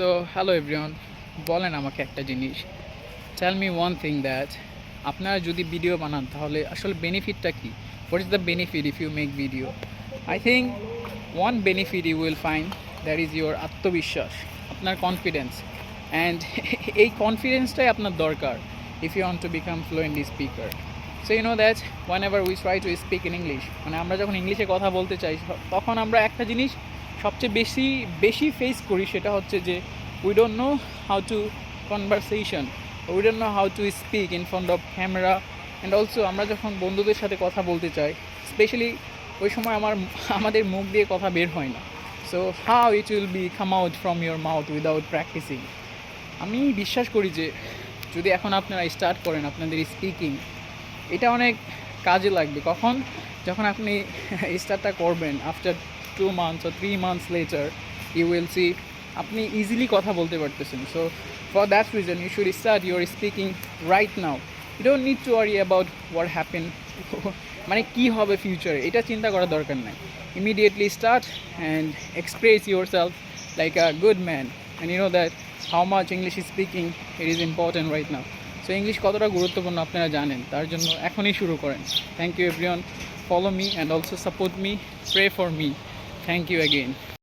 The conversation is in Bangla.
সো হ্যালো এভরিওয়ান, বলেন আমাকে একটা জিনিস, tell me one thing that আপনারা যদি ভিডিও বানান তাহলে আসলে বেনিফিটটা কী? What is the benefit if you make video? I think one benefit you will find that is your আত্মবিশ্বাস, আপনার কনফিডেন্স। অ্যান্ড এই কনফিডেন্সটাই আপনার দরকার if you want to become fluently speaker. So you know that whenever we try to speak in English, মানে আমরা যখন ইংলিশে কথা বলতে চাই তখন আমরা একটা জিনিস সবচেয়ে বেশি ফেস করি, সেটা হচ্ছে যে we don't know how to conversation, we don't know how to speak in front of camera. And also আমরা যখন বন্ধুদের সাথে কথা বলতে চাই, স্পেশালি ওই সময় আমাদের মুখ দিয়ে কথা বের হয় না। So how it will be come out from your mouth without practising? আমি বিশ্বাস করি যে যদি এখন আপনারা স্টার্ট করেন আপনাদের স্পিকিং, এটা অনেক কাজে লাগবে। কখন? যখন আপনি স্টার্টটা করবেন, after 2 months or 3 months later you will see আপনি ইজিলি কথা বলতে পারতেছেন। So for that reason you should start your speaking right now. You don't need to worry about what happen, মানে কী হবে ফিউচারে, এটা চিন্তা করার দরকার নাই। Immediately start and express yourself like a good man, and you know that how much English speaking it is important right now. So English কতটা গুরুত্বপূর্ণ আপনারা জানেন, তার জন্য এখনই শুরু করেন। Thank you everyone, follow me and also support me, pray for me. Thank you again.